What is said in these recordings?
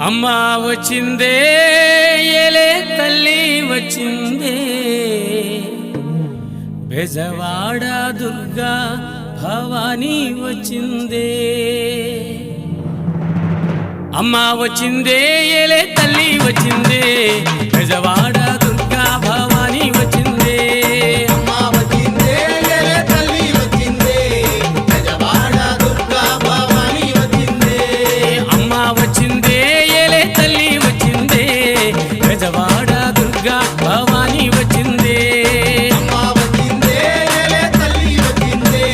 అమ్మా వచ్చిందే ఏలే తల్లి వచ్చిందే బెజవాడ దుర్గా భవానీ వచ్చిందే అమ్మా వచ్చిందే ఏలే తల్లి వచ్చిందే బెజవాడ దుర్గా భవానీ వచ్చిందే అమ్మా వచ్చిందే ఏలే తల్లి వచ్చిందే బెజవాడ దుర్గా భవానీ వచ్చిందే అమ్మా వచ్చిందే ఏలే తల్లి వచ్చిందే బెజవాడ దుర్గా భవానీ వచ్చిందే అమ్మా వచ్చిందే ఏలే తల్లి వచ్చిందే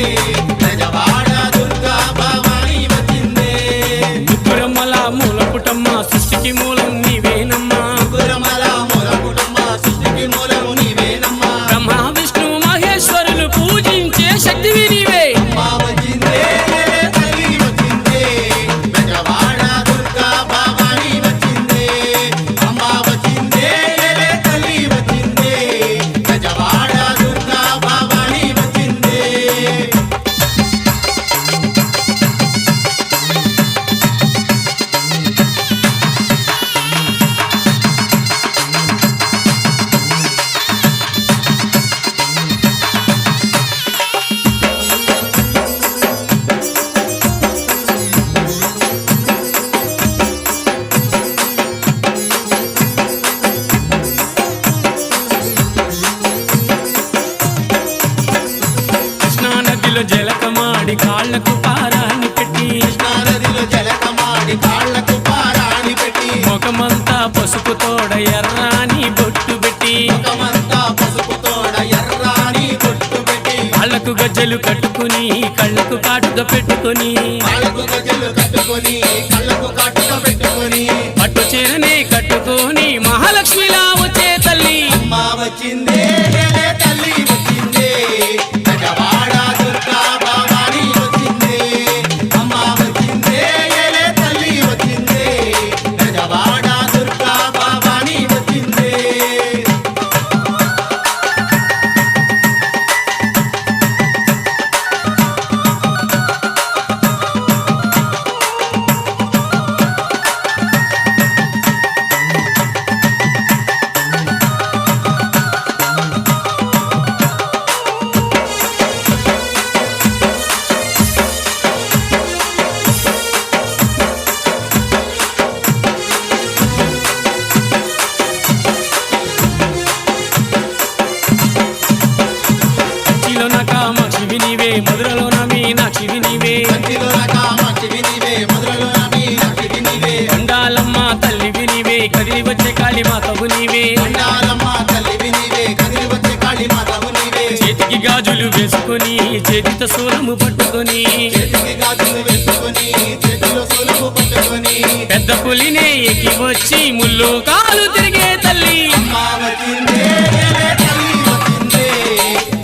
బెజవాడ దుర్గా భవానీ వచ్చిందే ముగ్గురమ్మల మూల పుటమ్మ సృష్టికి మూలం నీవేనమ్మా గురమల మూల కుటుంబ సృష్టికి మూలము నీవేనమ్మా బ్రహ్మ విష్ణు మహేశ్వరులు పూజించే శక్తివి నీవే అమ్మా వచ్చిందే ఏలే తల్లి వచ్చిందే బెజవాడ దుర్గా భవానీ వచ్చిందే అమ్మా వచ్చిందే ఏలే తల్లి వచ్చిందే బెజవాడ దుర్గా భవానీ వచ్చిందే కృష్ణా నదిలో జలకమాడి కాళ్లకు పారాన్ని పెట్టి నదిలో జలకమాడి కాళ్లకు పారాణి పెట్టి ముఖమంతా పసుపు తోడ ఎర్రాని బొట్టు పెట్టి ముఖమంతా పసుపు తోడ ఎర్రాని బొట్టు పెట్టి కాళ్లకు గజ్జలు కట్టుకుని కళ్ళకు కాటుగా పెట్టుకుని కాళ్ళకు గజ్జలు కట్టుకొని కళ్ళకు కాటుక పెట్టుకొని పట్టు చీరనే కట్టుకొని మహాలక్ష్మిలా వచ్చే తల్లి అమ్మా వచ్చిందే ఏలే తల్లి వచ్చిందే బెజవాడ దుర్గా భవానీ వచ్చిందే అమ్మా వచ్చిందే ఏలే తల్లి వచ్చిందే బెజవాడ దుర్గా భవానీ వచ్చిందే కంచిలో నా కామాక్షివి నీవే మధురలో నా మీనాక్షివి నీవే కంచిలో కామాక్షివి నీవే మధురలో మీనాక్షివి నీవే అండాలమ్మ తల్లివి నీవే కదిలి వచ్చే కాళీ మాతవు నీవే అండాలమ్మ తల్లివి నీవే కదిలి వచ్చే కాళీ మాతవు నీవే చేతికి గాజులు వేసుకొని చేతితో సూరము పట్టుకొని చేతికి గాజులు వేసుకొని చేతిలో సొలుపు పట్టుకొని పెద్ద పులినే ఎక్కి వచ్చి ముళ్ళు కాలు తిరిగే తల్లి అమ్మా వచ్చిందే ఏలే తల్లి వచ్చిందే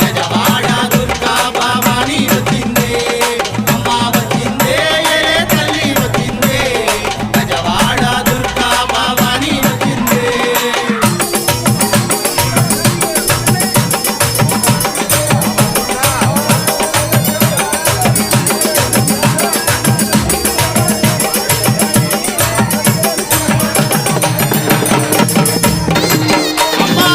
బెజవాడ దుర్గా భవానీ వచ్చిందే అమ్మా వచ్చిందే ఏలే తల్లి వచ్చిందే బెజవాడ దుర్గా భవానీ వచ్చిందే అమ్మా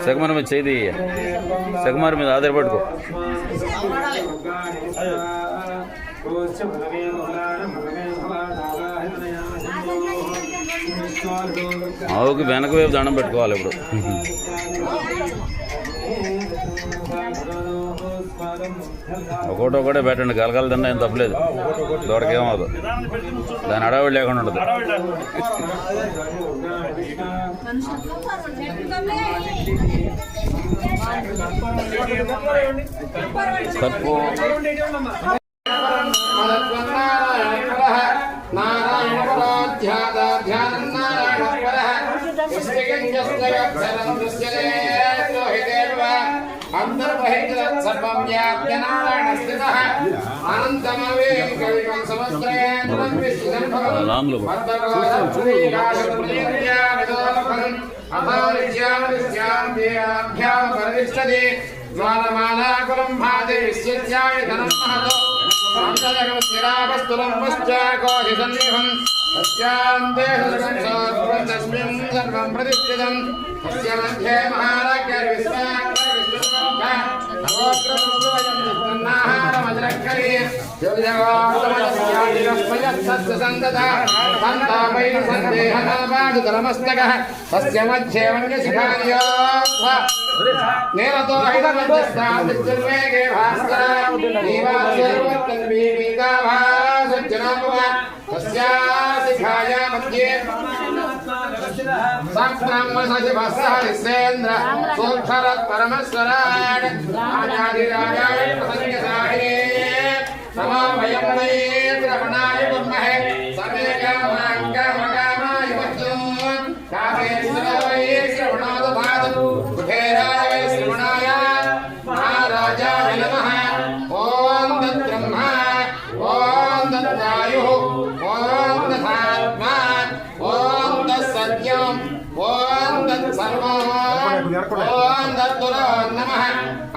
సగమర మీద చేయి సగమర మీద ఆధారపడుకో ఆవుకి వెనక వైపు దండం పెట్టుకోవాలి ఇప్పుడు ఒకటే పెట్టండి కలకాల దండ ఏం తప్పలేదు దొరకేమవుదు దాని అడవిడి లేకుండా ఉండదు తప్పు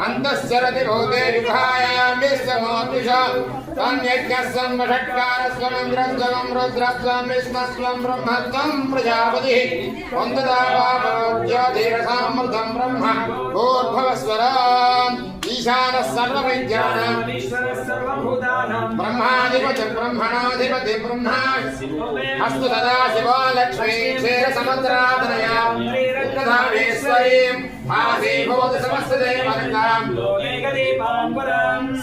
अंतस्सरति भूते विभायां विश्वमोतिष तन्यज्ञस्वं वषट्कारस्वमिन्द्रस्वं रुद्रस्वं विष्णुस्वं ब्रह्मस्वं प्रजापतिः वन्ददावापरोज्योतिरसामृतं ब्रह्म भूर्भुवस्वराम् ईशानः सर्वविद्यानां ब्रह्माधिपति ब्रह्मणाधिपति ब्रह्मा अस्तु तदा शिवो लक्ष्मी क्षीरसमुद्राधनया उत्तरामेश्वरीम् आसीभूत समस्तदेवताम्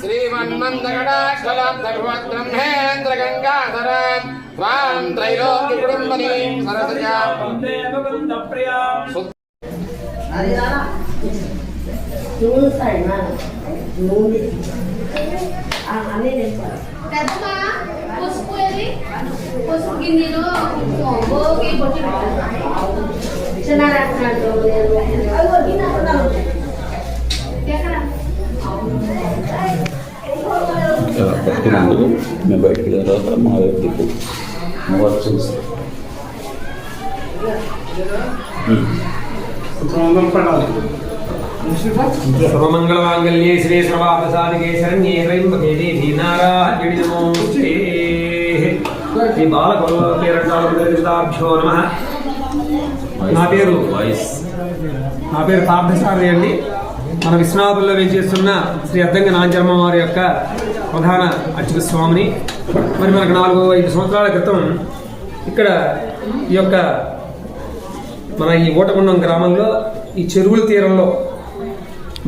श्रीमन्मन्दगडाक्षलब्धभगवद्ब्रह्मेन्द्र गङ्गाधराम् त्वां त्रैलोक्यकुटुम्बनीं सरसजाम् పెద్దమ్మా పసుపు ఏది పసుపు గిన్నెలో భోగి బొట్టి పట్టుకున్నాను మేము బయటికి వెళ్ళిన తర్వాత మా వైపు చూసి सर्वमंगलमांगल्ये श्री सर्वार्थसाधिके शरण्ये त्र्यंबके देवी नारायणी नमोस्तुते श्री बालकोपेरण्डाभ्यो नमः నా పేరు పార్థసారథి అండి. మన విశ్వనాథుల్లో వేచేస్తున్న శ్రీ అద్దంగ నాంచరమ్మ వారి యొక్క ప్రధాన అర్చక స్వామిని. మరి మనకు 4-5 సంవత్సరాల క్రితం ఇక్కడ ఈ యొక్క మన ఈ ఓటగుండం గ్రామంలో ఈ చెరువుల తీరంలో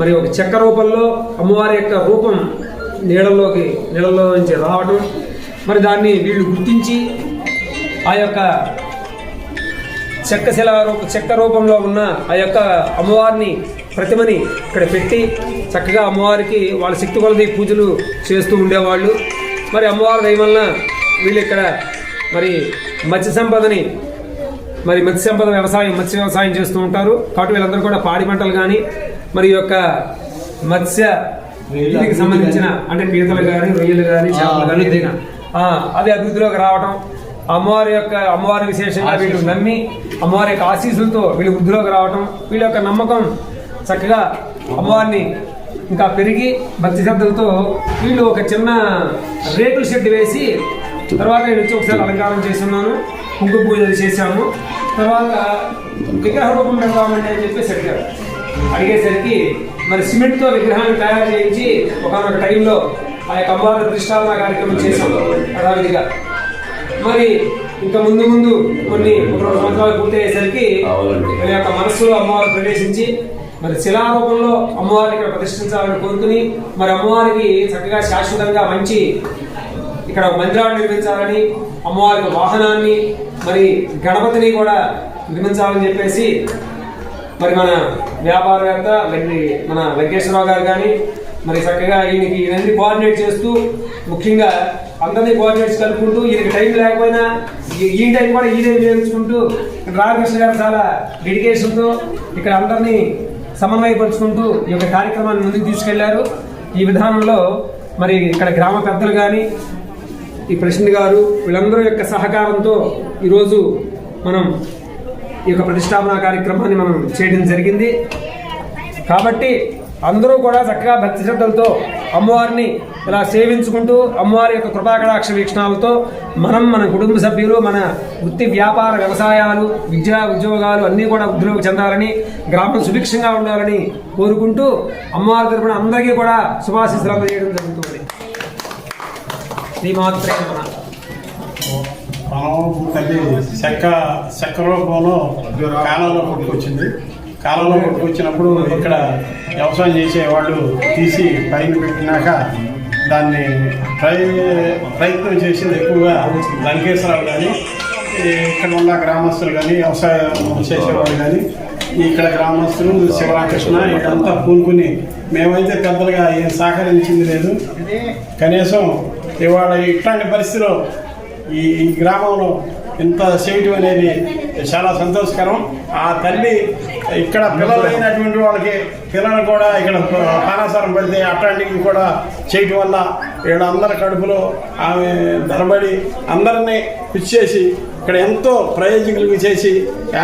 మరి ఒక చెక్క రూపంలో అమ్మవారి యొక్క రూపం నీళ్ళలో నుంచి రావడం, మరి దాన్ని వీళ్ళు గుర్తించి ఆ యొక్క చెక్క రూపంలో ఉన్న ఆ యొక్క అమ్మవారిని ప్రతిమని ఇక్కడ పెట్టి చక్కగా అమ్మవారికి వాళ్ళ శక్తి కొలది పూజలు చేస్తూ ఉండేవాళ్ళు. మరి అమ్మవారి దయ వలన వీళ్ళు ఇక్కడ మరి మత్స్య సంపద మత్స్య వ్యవసాయం చేస్తూ ఉంటారు. కాబట్టి వీళ్ళందరూ కూడా పాడి పంటలు కానీ మరి యొక్క మత్స్య వీటికి సంబంధించిన అంటే పీతలు కానీ రొయ్యలు కానీ చేపలు కానీ అది అభివృద్ధిలోకి రావటం, అమ్మవారి విశేషంగా వీళ్ళు నమ్మి అమ్మవారి యొక్క ఆశీస్సులతో వీళ్ళు వృద్ధిలోకి రావటం, వీళ్ళ యొక్క నమ్మకం చక్కగా అమ్మవారిని ఇంకా పెరిగి భక్తి శ్రద్ధలతో వీళ్ళు ఒక చిన్న రేకుల షెడ్ వేసి తర్వాత నేను వచ్చి ఒకసారి అలంకారం చేస్తున్నాను, కుంకుమ పూజలు చేశాము. తర్వాత విగ్రహ రూపం పెడదామండి అని చెప్పేసి అడిగారు. అడిగేసరికి మరి సిమెంట్తో విగ్రహాన్ని తయారు చేయించి ఒకనొక టైంలో ఆ యొక్క అమ్మవారి ప్రతిష్టాపన కార్యక్రమం చేశాం యథావిధిగా. మరి ఇంకా ముందు ముందు కొన్ని 1-2 సంవత్సరాలు పూర్తయ్యేసరికి మన యొక్క మనస్సులో అమ్మవారు ప్రవేశించి మరి శిలారూపంలో అమ్మవారిని ఇక్కడ ప్రతిష్ఠించాలని కోరుకుని మరి అమ్మవారికి చక్కగా శాశ్వతంగా మంచి ఇక్కడ ఒక మందిరాన్ని నిర్మించాలని, అమ్మవారికి వాహనాన్ని మరి గణపతిని కూడా నిర్మించాలని చెప్పేసి మరి మన వ్యాపారవేత్త మన వెంకటేశ్వరరావు గారు కానీ మరి చక్కగా ఈయనకి ఇవన్నీ కోఆర్డినేట్ చేస్తూ ముఖ్యంగా అందరినీ కోఆర్డినేట్స్ కలుపుకుంటూ ఈయనకి టైం లేకపోయినా ఈ టైం కూడా ఈయన ఉపయోగించుకుంటూ రామకృష్ణ గారు చాలా డెడికేషన్తో ఇక్కడ అందరినీ సమన్వయపరుచుకుంటూ ఈ యొక్క కార్యక్రమాన్ని ముందుకు తీసుకెళ్లారు. ఈ విధానంలో మరి ఇక్కడ గ్రామ పెద్దలు కానీ ఈ ప్రెసిడెంట్ గారు వీళ్ళందరూ యొక్క సహకారంతో ఈరోజు మనం ఈ యొక్క ప్రతిష్టాపన కార్యక్రమాన్ని మనం చేయడం జరిగింది. కాబట్టి అందరూ కూడా చక్కగా భక్తి శ్రద్ధలతో అమ్మవారిని ఇలా సేవించుకుంటూ అమ్మవారి యొక్క కృపాకటాక్ష వీక్షణాలతో మన కుటుంబ సభ్యులు మన వృత్తి వ్యాపార వ్యవసాయాలు విద్యా ఉద్యోగాలు అన్నీ కూడా వృద్ధిలోకి చెందాలని, గ్రామం సుభిక్షంగా ఉండాలని కోరుకుంటూ అమ్మవారి తరపున అందరికీ కూడా శుభాశీస్సులు అందజేయడం జరుగుతుంది. శ్రీమాత్రే నమః. తల్లి చెక్క రూపంలో కాలంలో పుట్టుకొచ్చింది. కాలంలో పుట్టుకొచ్చినప్పుడు ఇక్కడ వ్యవసాయం చేసేవాళ్ళు తీసి పైన పెట్టినాక దాన్ని ప్రయత్నం చేసేది ఎక్కువగా లంకేశ్వరరావు కానీ ఇక్కడ ఉన్న గ్రామస్తులు కానీ వ్యవసాయం చేసేవాళ్ళు కానీ ఇక్కడ గ్రామస్తులు శివరామకృష్ణ ఇదంతా పూనుకుని మేమైతే పెద్దలుగా ఏం సహకరించింది లేదు. కనీసం ఇవాళ ఇట్లాంటి పరిస్థితిలో ఈ గ్రామంలో ఇంత చేయటం అనేది చాలా సంతోషకరం. ఆ తల్లి ఇక్కడ పిల్లలైనటువంటి వాళ్ళకి పిల్లలు కూడా ఇక్కడ పానాసారం పడితే అట్లాంటివి కూడా చేయటం వల్ల వీళ్ళందరి కడుపులో ఆమె ధరబడి అందరినీ కృషి చేసి ఇక్కడ ఎంతో ప్రయోజకులు చేసి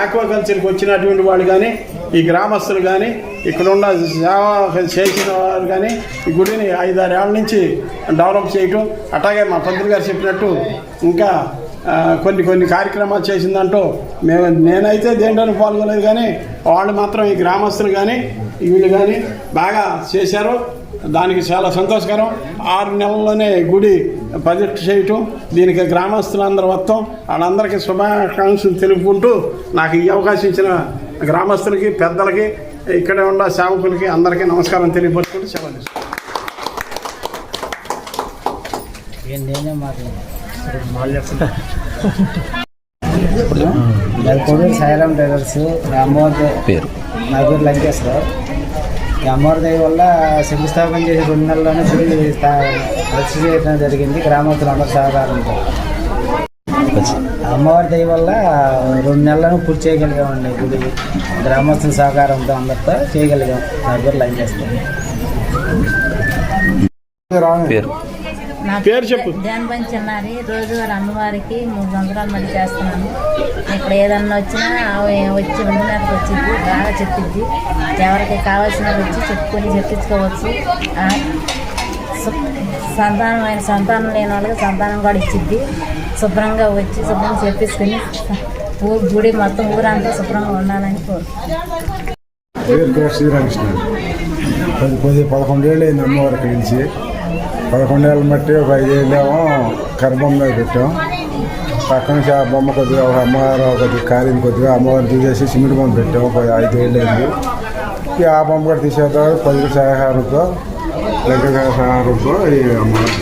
ఆక్వాకల్చర్కి వచ్చినటువంటి వాళ్ళు కానీ ఈ గ్రామస్తులు కానీ ఇక్కడ ఉన్న సేవ చేసిన వారు కానీ ఈ గుడిని 5-6 ఏళ్ళ నుంచి డెవలప్ చేయటం, అట్లాగే మా పంతులు గారు చెప్పినట్టు ఇంకా కొన్ని కార్యక్రమాలు చేసిందంటూ నేనైతే దేంట్లోనూ పాల్గొలేదు కానీ వాళ్ళు మాత్రం ఈ గ్రామస్తులు కానీ వీళ్ళు కానీ బాగా చేశారు. దానికి చాలా సంతోషకరం. 6 నెలల్లోనే గుడి ప్రతిష్ఠ చేయటం, దీనికి గ్రామస్తులందరూ మొత్తం వాళ్ళందరికీ శుభాకాంక్షలు తెలుపుకుంటూ నాకు ఈ అవకాశం ఇచ్చిన గ్రామస్తులకి పెద్దలకి ఇక్కడ ఉన్న సేవకులకి అందరికీ నమస్కారం తెలియపరుచుకుంటూ సెలవు తీసుకుంటాను. సాయిరామ్ టైలర్స్ అమ్మవారి పేరు, నా పేరు లంకేశ్వరరావు. ఈ అమ్మవారి దయ వల్ల శంకుస్థాపన చేసి 2 నెలల్లోనే గుడి రక్ష చేయడం జరిగింది గ్రామస్తులు అందరూ సహకారంతో. అమ్మవారి దయ వల్ల 2 నెలలను పూర్తి చేయగలిగామండి. గుడి గ్రామస్తుల సహకారంతో అందరితో చేయగలిగాం. నా పేరు లంకేశ్వరరావు. పేరు చెప్పు. జాన్పని చిన్నారి. రోజువారి అమ్మవారికి 3 సంవత్సరాలు మళ్ళీ చేస్తున్నాను. ఇక్కడ ఏదన్నా వచ్చినా వచ్చి వండినకు వచ్చింది, బాగా చెప్పిద్ది. ఎవరికి కావాల్సినవి వచ్చి చెప్పించుకోవచ్చు. సంతానం లేని వాళ్ళకి సంతానం కూడా ఇచ్చిద్ది. శుభ్రంగా వచ్చి శుభ్రంగా చెప్పించుకుని గుడి మొత్తం ఊరంతా శుభ్రంగా ఉండాలని కోరుకుంటున్నాను. శ్రీరామకృష్ణ 11 ఏళ్ళు అయింది అమ్మవారికి నుంచి. 11 ఏళ్ళ బట్టి ఒక 5 ఏళ్ళేమో గర్భం మీద పెట్టాం. పక్కన నుంచి ఆ బొమ్మ కొద్దిగా ఒక అమ్మవారు కొద్దిగా కాలింది, కొద్దిగా అమ్మవారిని తీసేసి సిమెంట్ బొమ్మ పెట్టాం. ఒక 5 ఏళ్ళు అయింది. ఆ బొమ్మ కూడా తీసేద్దాం. ప్రజల సహకారంతో సహకారంతో ఈ అమ్మవారు